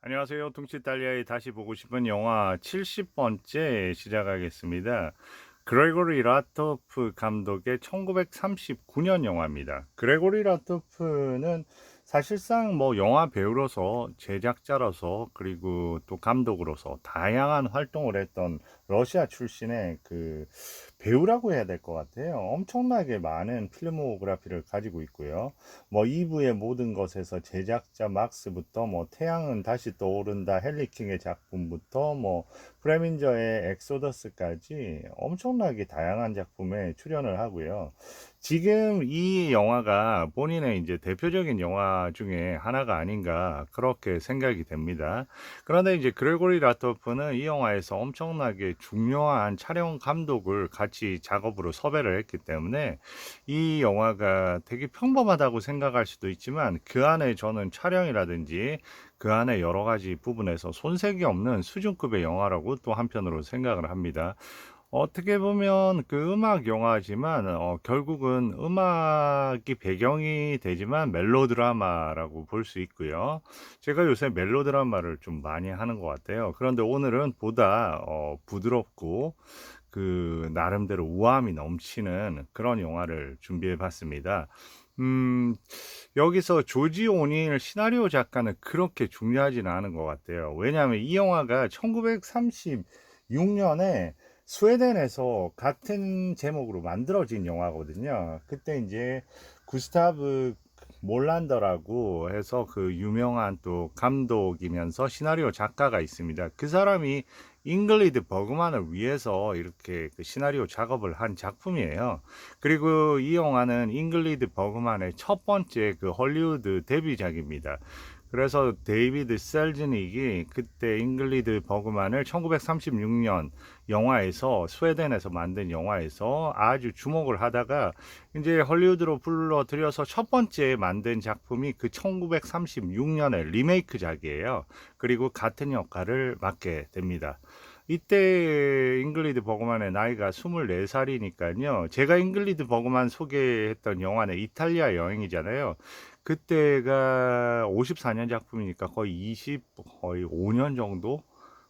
안녕하세요. 둥치 이탈리아의 다시 보고 싶은 영화 70번째 시작하겠습니다. 그레고리 라토프 감독의 1939년 영화입니다. 그레고리 라토프는 사실상 뭐 영화 배우로서 제작자로서 그리고 또 감독으로서 다양한 활동을 했던 러시아 출신의 그 배우라고 해야 될 것 같아요. 엄청나게 많은 필모그래피를 가지고 있고요. 뭐 이브의 모든 것에서 제작자 막스부터 뭐 태양은 다시 떠오른다 헨리킹의 작품부터 뭐 프레민저의 엑소더스까지 엄청나게 다양한 작품에 출연을 하고요. 지금 이 영화가 본인의 이제 대표적인 영화 중에 하나가 아닌가 그렇게 생각이 됩니다. 그런데 이제 그레고리 라토프는 이 영화에서 엄청나게 중요한 촬영 감독을 같이 작업으로 섭외를 했기 때문에 이 영화가 되게 평범하다고 생각할 수도 있지만 그 안에 저는 촬영이라든지 그 안에 여러 가지 부분에서 손색이 없는 수준급의 영화라고 또 한편으로 생각을 합니다. 어떻게 보면 그 음악 영화지만 결국은 음악이 배경이 되지만 멜로드라마라고 볼 수 있고요. 제가 요새 멜로드라마를 좀 많이 하는 것 같아요. 그런데 오늘은 보다 부드럽고 그 나름대로 우아함이 넘치는 그런 영화를 준비해 봤습니다. 음, 여기서 조지 오닐 시나리오 작가는 그렇게 중요하지는 않은 것 같아요. 왜냐하면 이 영화가 1936년에 스웨덴에서 같은 제목으로 만들어진 영화거든요. 그때 이제 구스타브 몰란더라고 해서 그 유명한 또 감독이면서 시나리오 작가가 있습니다. 그 사람이 잉글리드 버그만을 위해서 이렇게 그 시나리오 작업을 한 작품이에요. 그리고 이 영화는 잉글리드 버그만의 첫 번째 그 헐리우드 데뷔작입니다. 그래서 데이비드 셀즈닉이 그때 잉글리드 버그만을 1936년 영화에서 스웨덴에서 만든 영화에서 아주 주목을 하다가 이제 헐리우드로 불러들여서 첫 번째 만든 작품이 그 1936년의 리메이크작이에요. 그리고 같은 역할을 맡게 됩니다. 이때 잉글리드 버그만의 나이가 24살이니까요. 제가 잉글리드 버그만 소개했던 영화는 이탈리아 여행이잖아요. 그때가 54년 작품이니까 거의 5년 정도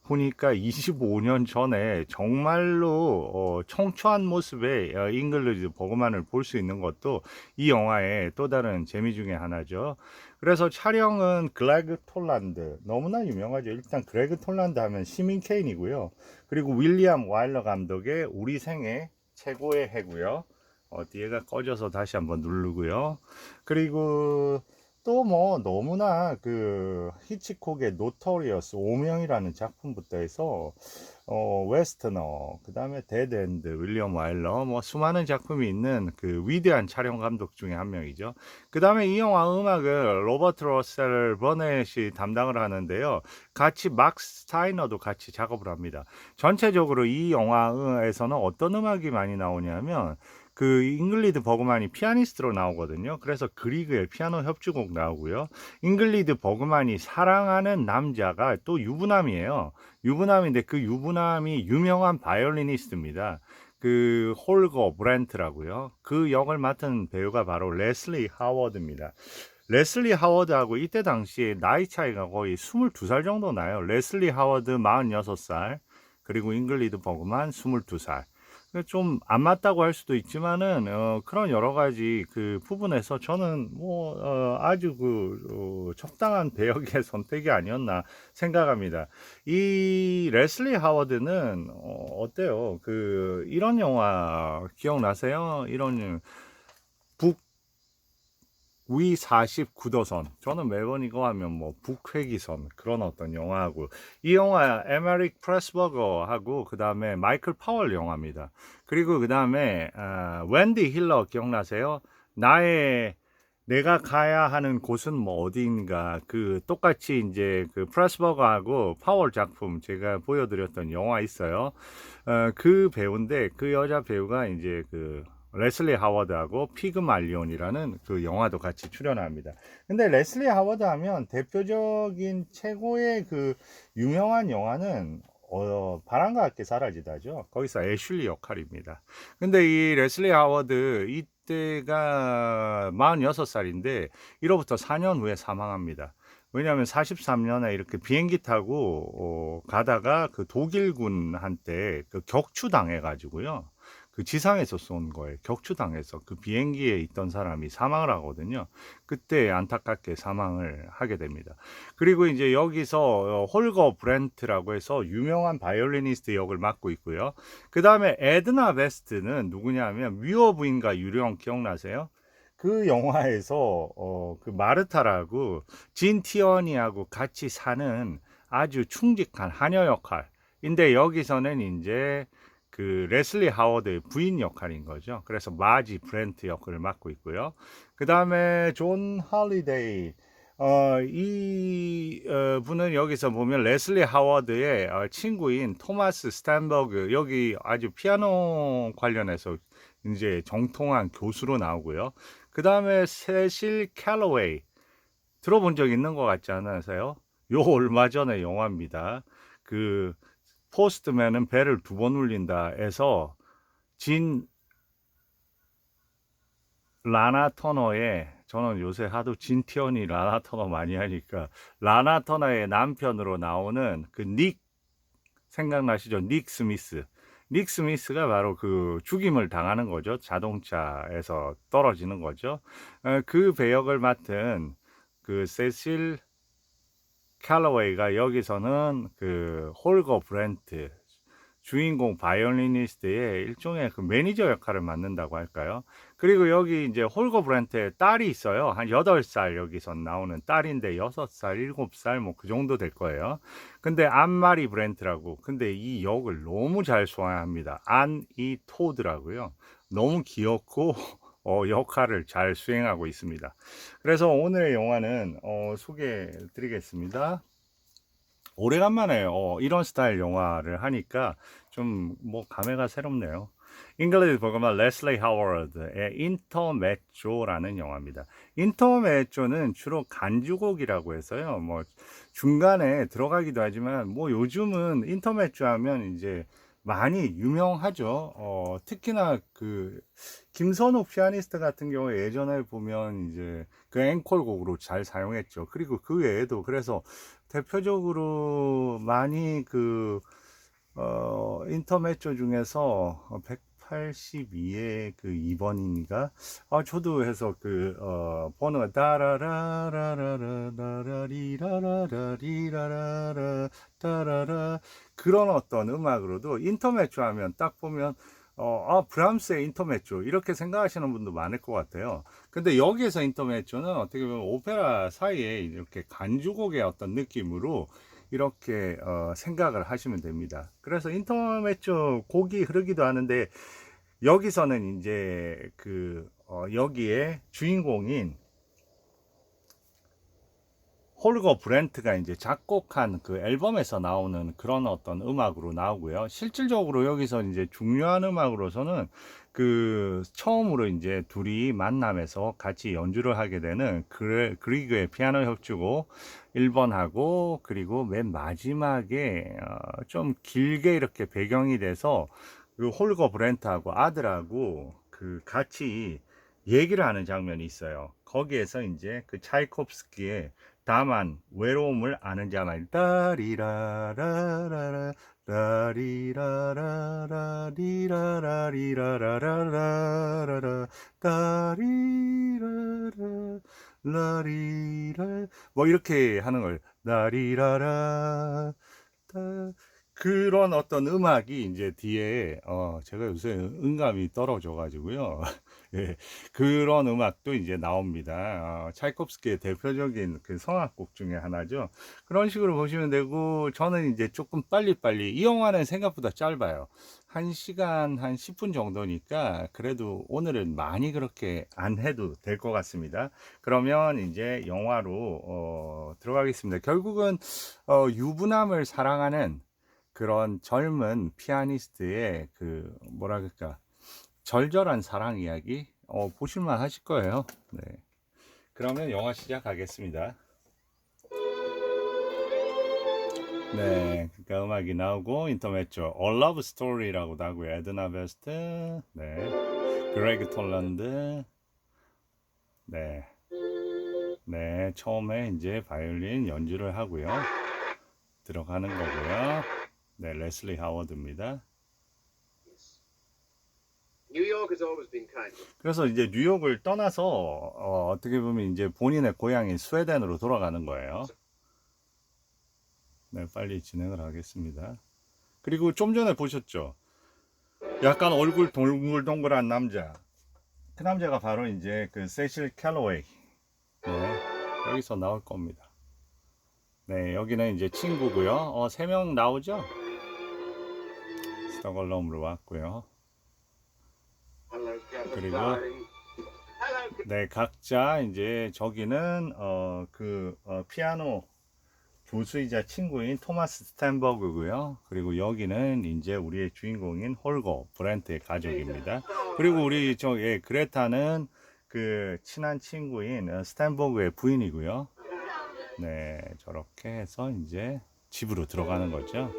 보니까 25년 전에 정말로 청초한 모습의 잉글리드 버그만을 볼 수 있는 것도 이 영화의 또 다른 재미 중에 하나죠. 그래서 촬영은 글래그 톨란드 너무나 유명하죠. 일단 그레그 톨란드 하면 시민 케인이고요. 그리고 윌리엄 와일러 감독의 우리 생애 최고의 해고요. 뒤에가 꺼져서 다시 한번 누르고요. 그리고 또 뭐 너무나 그 히치콕의 노토리어스 오명이라는 작품부터 해서 웨스터너 그다음에 데드엔드 윌리엄 와일러 뭐 수많은 작품이 있는 그 위대한 촬영 감독 중에 한 명이죠. 그다음에 이 영화 음악을 로버트 러셀 버넷이 담당을 하는데요. 같이 막스 스타이너도 같이 작업을 합니다. 전체적으로 이 영화에서는 어떤 음악이 많이 나오냐면 그 잉글리드 버그만이 피아니스트로 나오거든요. 그래서 그리그의 피아노 협주곡 나오고요. 잉글리드 버그만이 사랑하는 남자가 또 유부남이에요. 유부남인데 그 유부남이 유명한 바이올리니스트입니다. 그 홀거 브렌트라고요. 그 역을 맡은 배우가 바로 레슬리 하워드입니다. 레슬리 하워드하고 이때 당시에 나이 차이가 거의 22살 정도 나요. 레슬리 하워드 46살, 그리고 잉글리드 버그만 22살. 좀 안 맞다고 할 수도 있지만은 그런 여러 가지 그 부분에서 저는 뭐 아주 그 적당한 배역의 선택이 아니었나 생각합니다. 이 레슬리 하워드는 어때요? 그 이런 영화 기억나세요? 이런 북 위 49도선. 저는 매번 이거 하면 뭐 북회기선 그런 어떤 영화하고 이 영화 에메릭 프레스버거하고 그 다음에 마이클 파월 영화입니다. 그리고 그 다음에 웬디 힐러 기억나세요? 나의 내가 가야 하는 곳은 뭐 어디인가 그 똑같이 이제 그 프레스버거하고 파월 작품 제가 보여드렸던 영화 있어요. 그 배우인데 그 여자 배우가 이제 그 레슬리 하워드하고 피그 말리온이라는 그 영화도 같이 출연합니다. 근데 레슬리 하워드 하면 대표적인 최고의 그 유명한 영화는 바람과 함께 사라지다죠. 거기서 애슐리 역할입니다. 근데 이 레슬리 하워드 이때가 46살인데 1로부터 4년 후에 사망합니다. 왜냐하면 43년에 이렇게 비행기 타고 가다가 그 독일군한테 그 격추당해 가지고요. 그 지상에서 쏜 거예요. 격추당해서 그 비행기에 있던 사람이 사망을 하거든요. 그때 안타깝게 사망을 하게 됩니다. 그리고 이제 여기서 홀거 브렌트라고 해서 유명한 바이올리니스트 역을 맡고 있고요. 그 다음에 에드나 베스트는 누구냐면 위어 부인과 유령 기억나세요? 그 영화에서 그 마르타라고 진 티어니하고 같이 사는 아주 충직한 하녀 역할인데 여기서는 이제 그 레슬리 하워드의 부인 역할인 거죠. 그래서 마지 브렌트 역할을 맡고 있고요. 그 다음에 존 할리데이 이 분은 여기서 보면 레슬리 하워드의 친구인 토마스 스탠버그 여기 아주 피아노 관련해서 이제 정통한 교수로 나오고요. 그 다음에 세실 캘러웨이 들어본 적 있는 것 같지 않으세요? 요 얼마 전에 영화입니다. 그 포스트맨은 배를 두 번 울린다 해서 진 라나 터너의 저는 요새 하도 진티언이 라나 터너 많이 하니까 라나 터너의 남편으로 나오는 그 닉 생각나시죠? 닉 스미스. 닉 스미스가 바로 그 죽임을 당하는 거죠. 자동차에서 떨어지는 거죠. 그 배역을 맡은 그 세실 캘러웨이가 여기서는 그 홀거 브렌트 주인공 바이올리니스트의 일종의 그 매니저 역할을 맡는다고 할까요? 그리고 여기 이제 홀거 브렌트의 딸이 있어요. 한 8살 여기선 나오는 딸인데 6살, 7살 뭐 그 정도 될 거예요. 근데 안마리 브렌트라고. 근데 이 역을 너무 잘 소화합니다. 안이 토드라고요. 너무 귀엽고 역할을 잘 수행하고 있습니다. 그래서 오늘의 영화는 소개해 드리겠습니다. 오래간만에 이런 스타일 영화를 하니까 좀 뭐 감회가 새롭네요. 잉글리시 버그만 레슬리 하워드의 인터메조라는 영화입니다. 인터메조는 주로 간주곡이라고 해서요. 뭐 중간에 들어가기도 하지만 뭐 요즘은 인터메조 하면 이제 많이 유명하죠. 특히나 그 김선욱 피아니스트 같은 경우에 예전에 보면 이제 그 앵콜곡으로 잘 사용했죠. 그리고 그 외에도 그래서 대표적으로 많이 그 인터메조 중에서 182의 그 2번인가? 저도 해서 그 번호가 따라라라라라라리라라라리라라라 따라라 그런 어떤 음악으로도 인터메조 하면 딱 보면 브람스의 인터메조 이렇게 생각하시는 분도 많을 것 같아요. 근데 여기에서 인터메조는 어떻게 보면 오페라 사이에 이렇게 간주곡의 어떤 느낌으로 이렇게 생각을 하시면 됩니다. 그래서 인터메조 곡이 흐르기도 하는데 여기서는 이제 그 여기에 주인공인 홀거 브렌트가 이제 작곡한 그 앨범에서 나오는 그런 어떤 음악으로 나오고요. 실질적으로 여기서 이제 중요한 음악으로서는 그 처음으로 이제 둘이 만나면서 같이 연주를 하게 되는 그리그의 피아노 협주곡 1번하고 그리고 맨 마지막에 좀 길게 이렇게 배경이 돼서 그 홀거 브렌트하고 아들하고 그 같이 얘기를 하는 장면이 있어요. 거기에서 이제 그 차이콥스키의 다만 외로움을 아는 자만 따리라라라라 따리라라라리라라리라라라라 따리라라 라리라 뭐 이렇게 하는 걸 라리라라 그런 어떤 음악이 이제 뒤에 제가 요새 음감이 떨어져 가지고요. 예, 그런 음악도 이제 나옵니다. 차이콥스키의 대표적인 그 성악곡 중에 하나죠. 그런 식으로 보시면 되고 저는 이제 조금 빨리빨리 이 영화는 생각보다 짧아요. 1시간 한 10분 정도니까 그래도 오늘은 많이 그렇게 안 해도 될 것 같습니다. 그러면 이제 영화로 들어가겠습니다. 결국은 유부남을 사랑하는 그런 젊은 피아니스트의 그 뭐라 그럴까 절절한 사랑 이야기 보실만 하실 거예요. 네. 그러면 영화 시작하겠습니다. 네, 그러니까 음악이 나오고 인터메조 A Love Story라고 나오고요. 에드나 베스트, 네, 그레그 톨란드, 네, 네, 처음에 이제 바이올린 연주를 하고요. 들어가는 거고요. 네, 레슬리 하워드입니다. New York has always been kind. 그래서 이제 뉴욕을 떠나서 어떻게 보면 이제 본인의 고향인 스웨덴으로 돌아가는 거예요. 네, 빨리 진행을 하겠습니다. 그리고 좀 전에 보셨죠? 약간 얼굴 동글동글한 남자. 그 남자가 바로 이제 그 세실 캘러웨이. 네, 여기서 나올 겁니다. 네, 여기는 이제 친구고요. 3명 나오죠? 스톡홀름으로 왔고요. Hello, Captain 그리고 Darling. Hello. 네, 각자 이제 저기는 피아노 교수이자 친구인 토마스 스탠버그고요. 그리고 여기는 이제 우리의 주인공인 홀거 브렌트의 가족입니다. 그리고 우리 그레타는 그 친한 친구인 스탠버그의 부인이고요. 네, 저렇게 해서 이제 집으로 들어가는 거죠.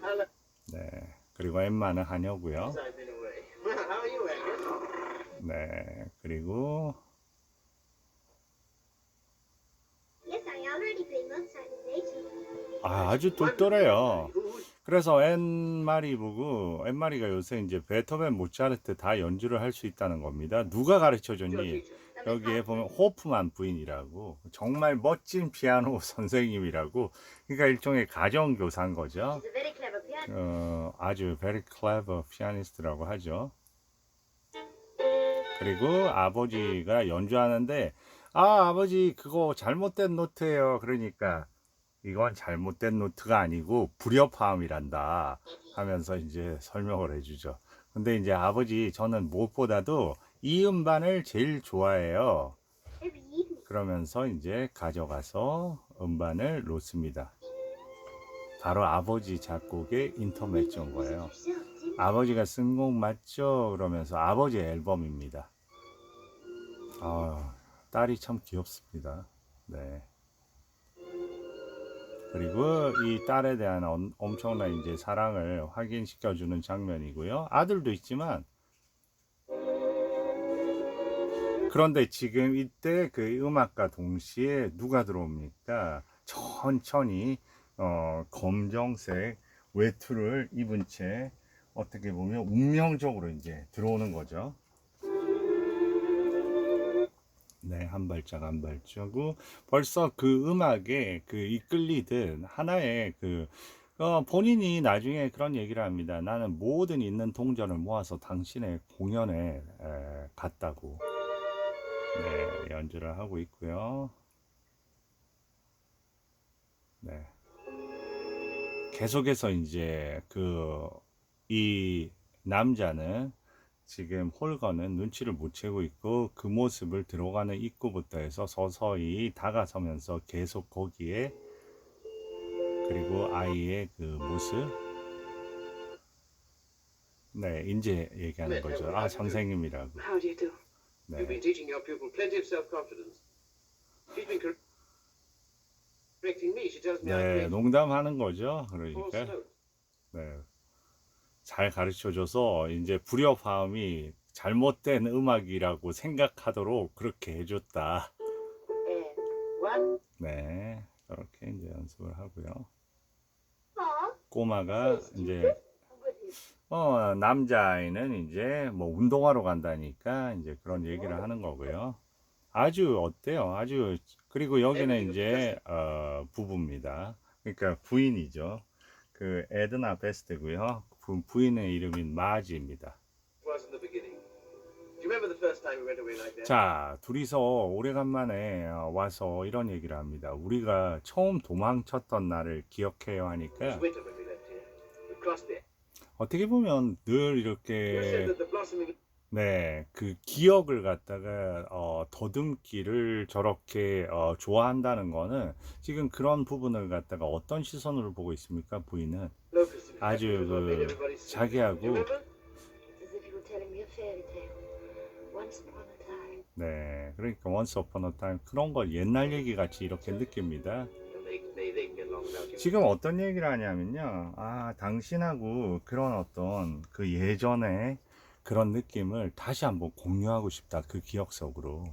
Hello. 네, 그리고 엠마는 하녀고요. I've been away. How are you, Angus? 네, 그리고 Yes, I already played outside in nature. 아주 똘똘해요. 그래서 앤마리 보고 앤마리가 요새 이제 베토벤, 모차르트 다 연주를 할 수 있다는 겁니다. 누가 가르쳐 줬니? 여기에 보면 호프만 부인이라고 정말 멋진 피아노 선생님이라고, 그러니까 일종의 가정 교사인 거죠. She's a very clever pianist. 아주 very clever 피아니스트라고 하죠. 그리고 아버지가 연주하는데 아버지 그거 잘못된 노트예요. 그러니까 이건 잘못된 노트가 아니고 불협화음이란다 하면서 이제 설명을 해주죠. 근데 이제 아버지 저는 무엇보다도 이 음반을 제일 좋아해요. Every evening. 그러면서 이제 가져가서 음반을 놓습니다. 바로 아버지 작곡의 인터메조인 거예요. Yourself, too. 아버지가 쓴 곡 맞죠? 그러면서 아버지 앨범입니다. 딸이 참 귀엽습니다. 네. 그리고 이 딸에 대한 엄청난 이제 사랑을 확인시켜주는 장면이고요. 아들도 있지만, 그런데 지금 이때 그 음악과 동시에 누가 들어옵니까? 천천히 검정색 외투를 입은 채 어떻게 보면 운명적으로 이제 들어오는 거죠. 네, 한 발짝 한 발자국. 벌써 그 음악에 그 이끌리듯 하나의 본인이 나중에 그런 얘기를 합니다. 나는 모든 있는 동전을 모아서 당신의 공연에 갔다고. 네, 연주를 하고 있고요. 네. 계속해서 이제 이 남자는 지금 홀거는 눈치를 못 채고 있고 그 모습을 들어가는 입구부터 해서 서서히 다가서면서 계속 거기에, 그리고 아이의 그 모습, 네, 이제 얘기하는 거죠. 선생님이라고. How do you do? You've 네, been teaching your pupil plenty of self-confidence. She's been correcting me. She tells me I 네, create 농담하는 거죠. false 그러니까 notes. 네, 잘 가르쳐줘서 이제 불협화음이 잘못된 음악이라고 생각하도록 그렇게 해줬다. And one. 네, 그렇게 이제 연습을 하고요. Aw, 꼬마가 이제 남자아이는 이제 뭐 운동하러 간다니까 이제 그런 얘기를 하는 거고요. 아주 어때요? 아주. 그리고 여기는 이제 부부입니다. 그러니까 부인이죠. 그 에드나 베스트고요. 부인의 이름인 마지입니다. Was in the beginning. Do you remember the first time we went away like that? 자, 둘이서 오래간만에 와서 이런 얘기를 합니다. 우리가 처음 도망쳤던 날을 기억해요 It 하니까, was winter when we left here. We crossed there. 어떻게 보면 늘 You said 이렇게 that the blossoming 네, 그 기억을 갖다가 더듬기를 저렇게 좋아한다는 거는 지금 그런 부분을 갖다가 어떤 시선으로 보고 있습니까? 부인은 locusts in 아주 Africa was what made everybody sick. 자기하고, Do you remember? it's as if you were telling me a fairy tale. Once upon a time. 네, 그러니까 once upon a time 그런 걸 옛날 얘기 같이 이렇게 느낍니다. And they can get along without you. 지금 어떤 얘기를 하냐면요. 당신하고 그런 어떤 그 예전에 그런 느낌을 다시 한번 공유하고 싶다. 그 기억 속으로.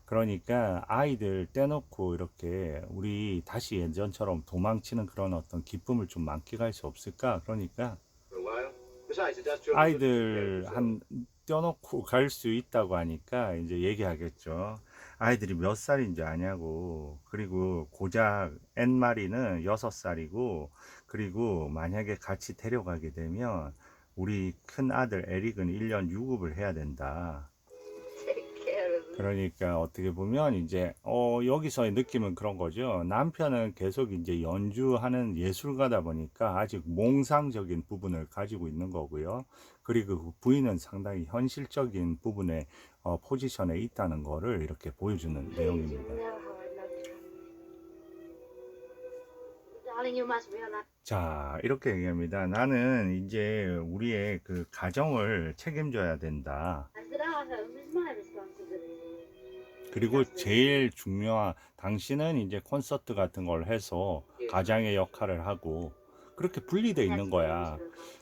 그러니까 아이들 떼놓고 이렇게 우리 다시 예전처럼 도망치는 그런 어떤 기쁨을 좀 만끽할 수 없을까? 그러니까 for a while. Besides, it does children good to be 아이들 together. 한 떼어놓고 갈 수 있다고 하니까 이제 얘기하겠죠. 아이들이 몇 살인지 아냐고. 그리고 고작 N마리는 6살이고, 그리고 만약에 같이 데려가게 되면 우리 큰 아들 에릭은 1년 유급을 해야 된다. Take care of me. 그러니까 어떻게 보면 이제 여기서의 느낌은 그런 거죠. 남편은 계속 이제 연주하는 예술가다 보니까 아직 몽상적인 부분을 가지고 있는 거고요. 그리고 그 부인은 상당히 현실적인 부분에 포지션에 있다는 거를 이렇게 보여주는 Please, you 내용입니다. know how I love you. Darling, you must realize. 자, 이렇게 얘기합니다. 나는 이제 우리의 그 가정을 책임져야 된다. That our home is my responsibility. 그리고 제일 중요한, 당신은 이제 콘서트 같은 걸 해서 가장의 역할을 하고 그렇게 분리되어 있는 거야.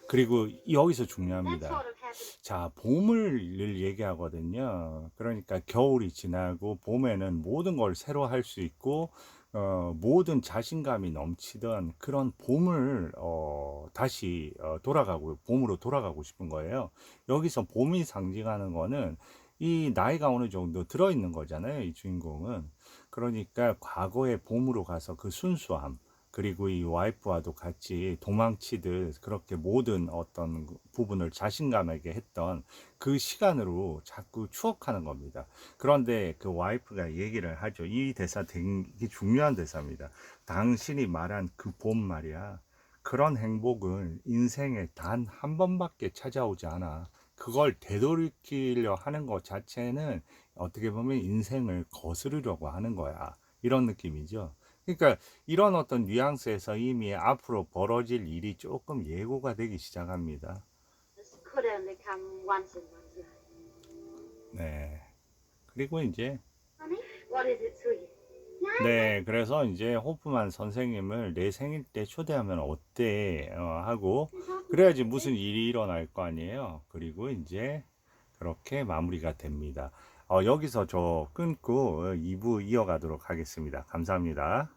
그리고 여기서 That 중요합니다. sort of happens. 자, 봄을 얘기하거든요. 그러니까 겨울이 지나고 봄에는 모든 걸 새로 할 수 있고 모든 자신감이 넘치던 그런 봄을 다시 봄으로 돌아가고 싶은 거예요. 여기서 봄이 상징하는 거는 이 나이가 어느 정도 들어있는 거잖아요, 이 주인공은. 그러니까 과거의 봄으로 가서 그 순수함, 그리고 이 와이프와도 같이 도망치듯 그렇게 모든 어떤 부분을 자신감에게 했던 그 시간으로 자꾸 추억하는 겁니다. 그런데 그 와이프가 얘기를 하죠. 이 대사 되게 중요한 대사입니다. 당신이 말한 그 봄 말이야. 그런 행복은 인생에 단 한 번밖에 찾아오지 않아. 그걸 되돌이키려 하는 것 자체는 어떻게 보면 인생을 거스르려고 하는 거야. 이런 느낌이죠. 그러니까 이런 어떤 뉘앙스에서 이미 앞으로 벌어질 일이 조금 예고가 되기 시작합니다. This could only come once in one's life. 네. 그리고 이제 Honey, what is it, sweet? 네, 그래서 이제 호프만 선생님을 내 생일 때 초대하면 어때? 하고 그래야지 무슨 일이 일어날 거 아니에요. 그리고 이제 그렇게 마무리가 됩니다. 여기서 저 끊고 2부 이어가도록 하겠습니다. 감사합니다.